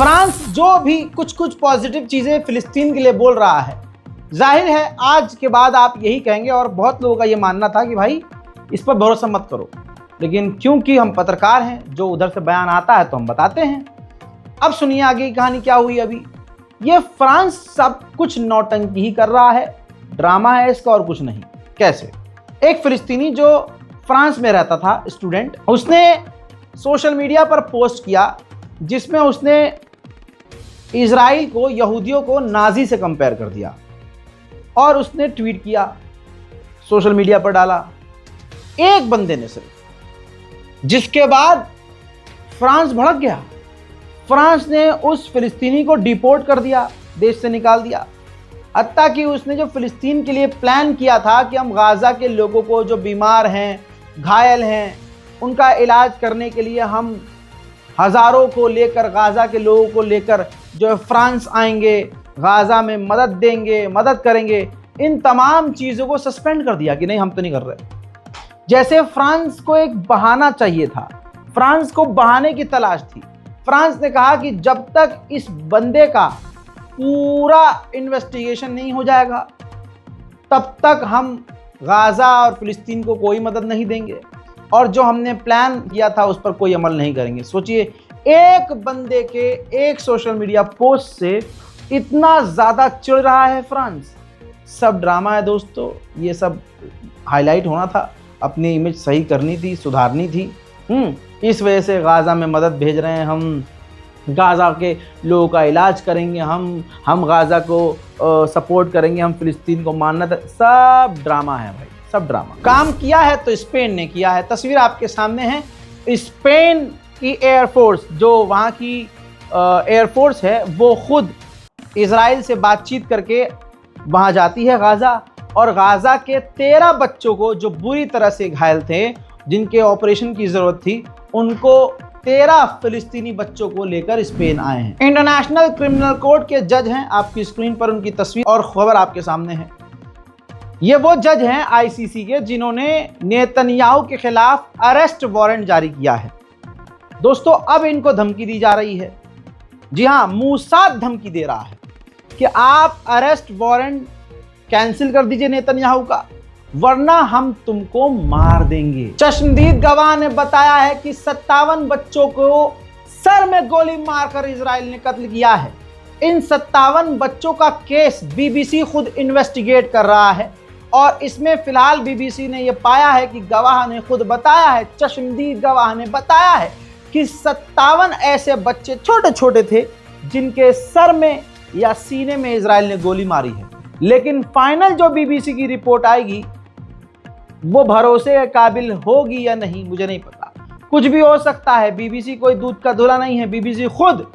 France जो भी कुछ कुछ पॉजिटिव चीज़ें फिलिस्तीन के लिए बोल रहा है, जाहिर है आज के बाद आप यही कहेंगे, और बहुत लोगों का ये मानना था कि भाई इस पर भरोसा मत करो, लेकिन क्योंकि हम पत्रकार हैं, जो उधर से बयान आता है तो हम बताते हैं। अब सुनिए आगे की कहानी क्या हुई। अभी ये फ्रांस सब कुछ नौटंकी ही कर रहा है, ड्रामा है इसका और कुछ नहीं। कैसे? एक फिलिस्तीनी जो फ्रांस में रहता था, स्टूडेंट, उसने सोशल मीडिया पर पोस्ट किया जिसमें उसने इजराइल को, यहूदियों को नाजी से कंपेयर कर दिया, और उसने ट्वीट किया, सोशल मीडिया पर डाला, एक बंदे ने सिर्फ, जिसके बाद फ्रांस भड़क गया। फ्रांस ने उस फिलिस्तीनी को डिपोर्ट कर दिया, देश से निकाल दिया। हत्ता कि उसने जो फिलिस्तीन के लिए प्लान किया था कि हम गाज़ा के लोगों को, जो बीमार हैं, घायल हैं, उनका इलाज करने के लिए हम हज़ारों को लेकर, गाज़ा के लोगों को लेकर जो है फ्रांस आएंगे, गाज़ा में मदद देंगे, मदद करेंगे, इन तमाम चीज़ों को सस्पेंड कर दिया कि नहीं, हम तो नहीं कर रहे। जैसे फ्रांस को एक बहाना चाहिए था, फ्रांस को बहाने की तलाश थी। फ्रांस ने कहा कि जब तक इस बंदे का पूरा इन्वेस्टिगेशन नहीं हो जाएगा, तब तक हम गाज़ा और फिलिस्तीन को कोई मदद नहीं देंगे, और जो हमने प्लान किया था उस पर कोई अमल नहीं करेंगे। सोचिए, एक बंदे के एक सोशल मीडिया पोस्ट से इतना ज़्यादा चिढ़ रहा है फ्रांस। सब ड्रामा है दोस्तों, ये सब हाईलाइट होना था, अपनी इमेज सही करनी थी, सुधारनी थी। इस वजह से गाज़ा में मदद भेज रहे हैं, हम गाज़ा के लोगों का इलाज करेंगे, हम गाज़ा को सपोर्ट करेंगे, हम फिलिस्तीन को मानना था। सब ड्रामा है भाई, सब ड्रामा। काम किया है तो स्पेन ने किया है। तस्वीर आपके सामने है, स्पेन की एयरफोर्स, जो वहाँ की एयरफोर्स है, वो खुद इजराइल से बातचीत करके वहाँ जाती है गाज़ा, और गाज़ा के 13 बच्चों को, जो बुरी तरह से घायल थे, जिनके ऑपरेशन की ज़रूरत थी, उनको 13 फिलिस्तीनी बच्चों को लेकर स्पेन आए हैं। इंटरनेशनल क्रिमिनल कोर्ट के जज हैं, आपकी स्क्रीन पर उनकी तस्वीर और खबर आपके सामने है। ये वो जज हैं आईसीसी के, जिन्होंने नेतन्याहू के खिलाफ अरेस्ट वारंट जारी किया है। दोस्तों, अब इनको धमकी दी जा रही है, जी हाँ, मूसाद धमकी दे रहा है कि आप अरेस्ट वारंट कैंसिल कर दीजिए नेतन्याहू का, वरना हम तुमको मार देंगे। चश्मदीद गवाह ने बताया है कि 57 बच्चों को सर में गोली मारकर इजराइल ने कत्ल किया है। इन 57 बच्चों का केस बीबीसी खुद इन्वेस्टिगेट कर रहा है, और इसमें फिलहाल बीबीसी ने यह पाया है कि गवाह ने खुद बताया है, चश्मदीद गवाह ने बताया है कि 57 ऐसे बच्चे छोटे छोटे थे जिनके सर में या सीने में इजराइल ने गोली मारी है। लेकिन फाइनल जो बीबीसी की रिपोर्ट आएगी, वो भरोसे के काबिल होगी या नहीं, मुझे नहीं पता। कुछ भी हो सकता है, बीबीसी कोई दूध का धुला नहीं है, बीबीसी खुद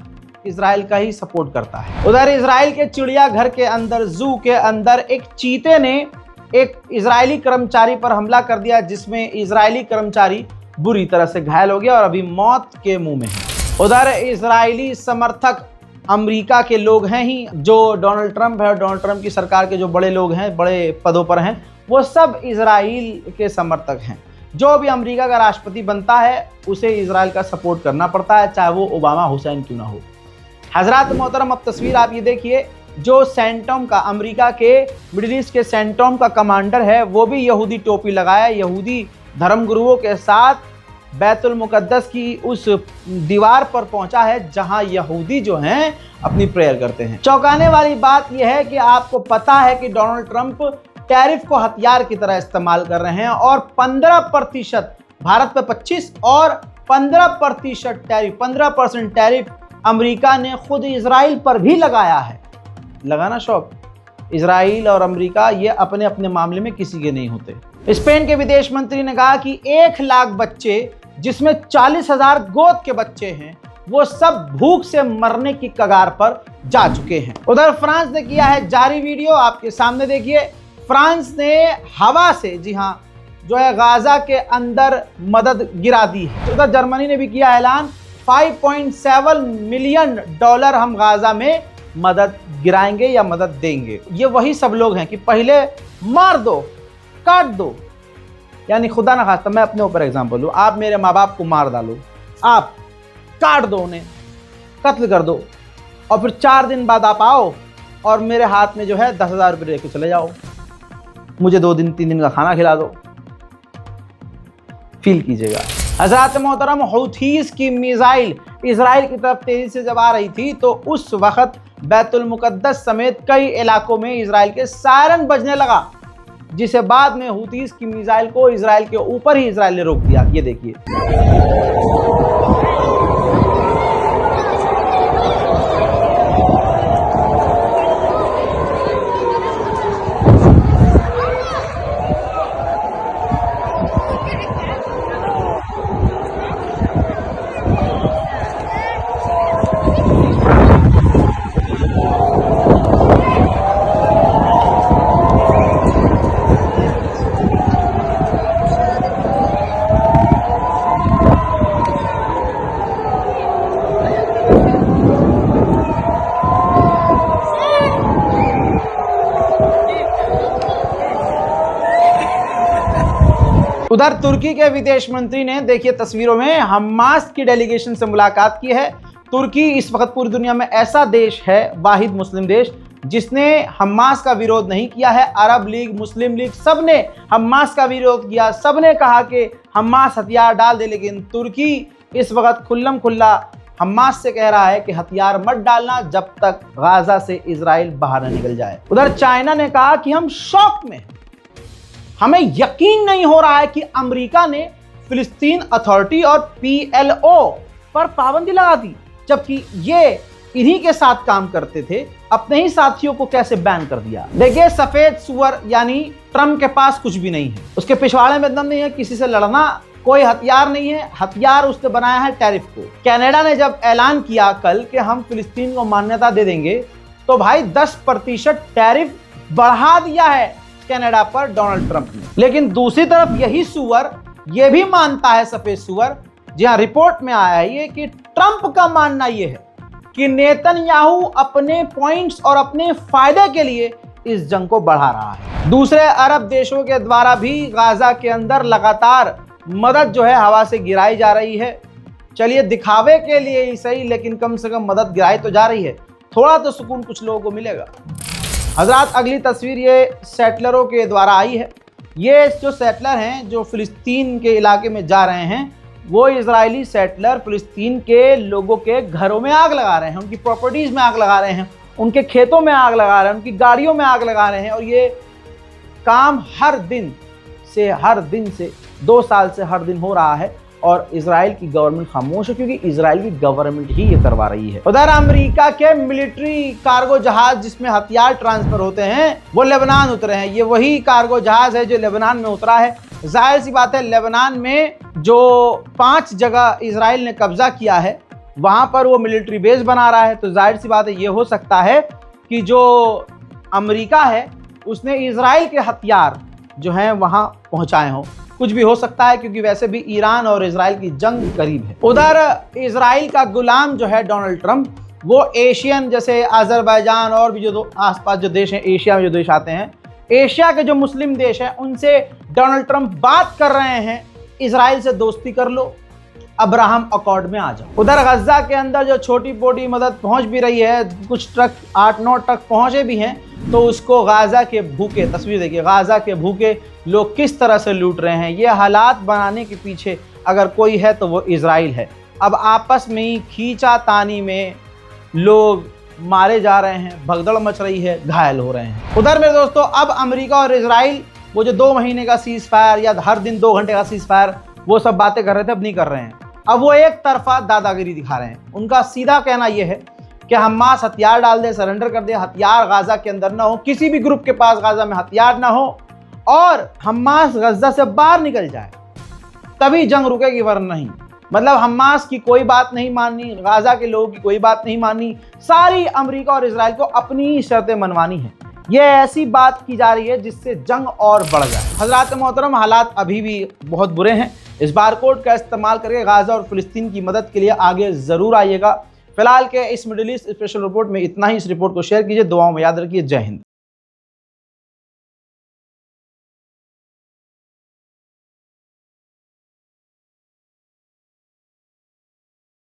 इजराइल का ही सपोर्ट करता है। उधर इजराइल के चिड़ियाघर के अंदर, जू के अंदर, एक चीते ने एक इजरायली कर्मचारी पर हमला कर दिया, जिसमें इजरायली कर्मचारी बुरी तरह से घायल हो गया और अभी मौत के मुंह में है। उधर इजरायली समर्थक अमेरिका के लोग हैं ही, जो डोनाल्ड ट्रंप है और डोनाल्ड ट्रंप की सरकार के जो बड़े लोग हैं, बड़े पदों पर हैं, वो सब इजराइल के समर्थक हैं। जो भी अमेरिका का राष्ट्रपति बनता है, उसे इजराइल का सपोर्ट करना पड़ता है, चाहे वो ओबामा हुसैन क्यों ना हो। हजरात मोहतरम, अब तस्वीर आप ये देखिए, जो सेंटोम का, अमेरिका के मिडिल ईस्ट के सेंटोम का कमांडर है, वो भी यहूदी टोपी लगाया, यहूदी धर्मगुरुओं के साथ बैतुल मुकद्दस की उस दीवार पर पहुंचा है, जहां यहूदी जो हैं अपनी प्रेयर करते हैं। चौंकाने वाली बात यह है कि आपको पता है कि डोनाल्ड ट्रंप टैरिफ को हथियार की तरह इस्तेमाल कर रहे हैं, और 15% भारत पर 25 और 15% टैरिफ, 15% टैरिफ अमेरिका ने खुद इजराइल पर भी लगाया है। लगाना शौक, इजराइल और अमेरिका ये अपने अपने मामले में किसी के नहीं होते। स्पेन के विदेश मंत्री ने कहा कि 1 लाख बच्चे, जिसमें 40,000 गोद के बच्चे हैं, वो सब भूख से मरने की कगार पर जा चुके हैं। उधर फ्रांस ने किया है जारी, वीडियो आपके सामने देखिए। फ्रांस ने हवा से, जी हाँ, जो है गाज़ा के अंदर मदद गिरा दी है। उधर जर्मनी ने भी किया ऐलान, $5.7 मिलियन हम गाज़ा में मदद गिराएंगे या मदद देंगे। ये वही सब लोग हैं कि पहले मार दो, काट दो, यानी खुदा ना खास्ता, मैं अपने ऊपर एग्जांपल लूँ, आप मेरे माँ बाप को मार डालो, आप काट दो, उन्हें कत्ल कर दो, और फिर 4 दिन बाद आप आओ और मेरे हाथ में जो है 10,000 रुपये लेके चले जाओ, मुझे 2 दिन 3 दिन का खाना खिला दो। फील कीजिएगा। हज़रात मोहतरम, हूथीज़ की मिसाइल इजराइल की तरफ तेजी से जब आ रही थी तो उस वक्त बैतुल मुकद्दस समेत कई इलाकों में इजराइल के सायरन बजने लगा, जिसे बाद में हूथीज़ की मिसाइल को इजराइल के ऊपर ही इजराइल ने रोक दिया। ये देखिए, उधर तुर्की के विदेश मंत्री ने देखिए तस्वीरों में हमास की डेलीगेशन से मुलाकात की है। तुर्की इस वक्त पूरी दुनिया में ऐसा देश है, वाहिद मुस्लिम देश, जिसने हमास का विरोध नहीं किया है। अरब लीग, मुस्लिम लीग, सब ने हमास का विरोध किया, सब ने कहा कि हमास हथियार डाल दे, लेकिन तुर्की इस वक्त खुल्लम खुल्ला हमास से कह रहा है कि हथियार मत डालना जब तक गाजा से इजराइल बाहर न निकल जाए। उधर चाइना ने कहा कि हम शॉक में, हमें यकीन नहीं हो रहा है कि अमेरिका ने फिलिस्तीन अथॉरिटी और PLO पर पाबंदी लगा दी, जबकि ये इन्हीं के साथ काम करते थे, अपने ही साथियों को कैसे बैन कर दिया। देखिए, सफेद सुअर यानी ट्रम्प के पास कुछ भी नहीं है, उसके पिछवाड़े में दम नहीं है किसी से लड़ना, कोई हथियार नहीं है, हथियार उसने बनाया है टैरिफ को। कनाडा ने जब ऐलान किया कल कि हम फिलिस्तीन को मान्यता दे देंगे, तो भाई 10% टैरिफ बढ़ा दिया है कनाडा पर डोनाल्ड ट्रंप ने। लेकिन दूसरी तरफ यही सुअर ये भी मानता है, सफेद सुअर, जहां रिपोर्ट में आया है ये कि ट्रंप का मानना यह है कि नेतन्याहू अपने पॉइंट्स और अपने फायदे के लिए इस जंग को बढ़ा रहा है। दूसरे अरब देशों के द्वारा भी गाजा के अंदर लगातार मदद जो है हवा से गिराई जा रही है। चलिए, दिखावे के लिए ही सही, लेकिन कम से कम मदद गिराई तो जा रही है, थोड़ा तो सुकून कुछ लोगों को मिलेगा। हजरात, अगली तस्वीर ये सेटलरों के द्वारा आई है। ये जो सेटलर हैं जो फिलिस्तीन के इलाके में जा रहे हैं, वो इजरायली सेटलर फिलिस्तीन के लोगों के घरों में आग लगा रहे हैं, उनकी प्रॉपर्टीज़ में आग लगा रहे हैं, उनके खेतों में आग लगा रहे हैं, उनकी गाड़ियों में आग लगा रहे हैं। और ये काम हर दिन से 2 साल से हर दिन हो रहा है और इजराइल की गवर्नमेंट खामोश है, क्योंकि इजराइल की गवर्नमेंट ही ये करवा रही है। उधर अमेरिका के मिलिट्री कार्गो जहाज जिसमें हथियार ट्रांसफर होते हैं, वो लेबनान उतरे हैं। ये वही कार्गो जहाज है जो लेबनान में उतरा है। जाहिर सी बात है, लेबनान में जो 5 जगह इजराइल ने कब्जा किया है, वहां पर वो मिलिट्री बेस बना रहा है। तो जाहिर सी बात है, ये हो सकता है कि जो अमेरिका है उसने इजराइल के हथियार जो हैं वहां पहुंचाए हों। कुछ भी हो सकता है, क्योंकि वैसे भी ईरान और इजराइल की जंग करीब है। उधर इजराइल का गुलाम जो है डोनाल्ड ट्रंप, वो एशियन जैसे अजरबैजान और भी जो आसपास जो देश हैं, एशिया में जो देश आते हैं, एशिया के जो मुस्लिम देश हैं, उनसे डोनाल्ड ट्रंप बात कर रहे हैं, इजराइल से दोस्ती कर लो, अब्राहम अकॉर्ड में आ जाओ। उधर गजा के अंदर जो छोटी मोटी मदद पहुंच भी रही है, कुछ ट्रक 8-9 ट्रक पहुंचे भी हैं, तो उसको गाजा के भूखे, तस्वीर देखिए, गाजा के भूखे लोग किस तरह से लूट रहे हैं। ये हालात बनाने के पीछे अगर कोई है तो वो इजराइल है। अब आपस में ही खींचातानी में लोग मारे जा रहे हैं, भगदड़ मच रही है, घायल हो रहे हैं। उधर मेरे दोस्तों, अब अमेरिका और इजराइल वो जो 2 महीने का सीज फायर या हर दिन 2 घंटे का सीज फायर, वो सब बातें कर रहे थे, अब नहीं कर रहे हैं। अब वो एक तरफा दादागिरी दिखा रहे हैं। उनका सीधा कहना यह है कि हमास हथियार डाल दे, सरेंडर कर दे, हथियार गाजा के अंदर ना हो, किसी भी ग्रुप के पास गाजा में हथियार ना हो, और हमास गजा से बाहर निकल जाए, तभी जंग रुकेगी, वरना नहीं। मतलब हमास की कोई बात नहीं माननी, गाजा के लोगों की कोई बात नहीं माननी, सारी अमेरिका और इजराइल को अपनी ही शर्तें मनवानी है। ये ऐसी बात की जा रही है जिससे जंग और बढ़ जाए। हजरात मोहतरम, हालात अभी भी बहुत बुरे हैं। इस बारकोड का इस्तेमाल करके गाजा और फिलिस्तीन की मदद के लिए आगे ज़रूर आइएगा। फिलहाल के इस मिडिल ईस्ट स्पेशल रिपोर्ट में इतना ही। इस रिपोर्ट को शेयर कीजिए, दुआओं में याद रखिए। जय हिंद।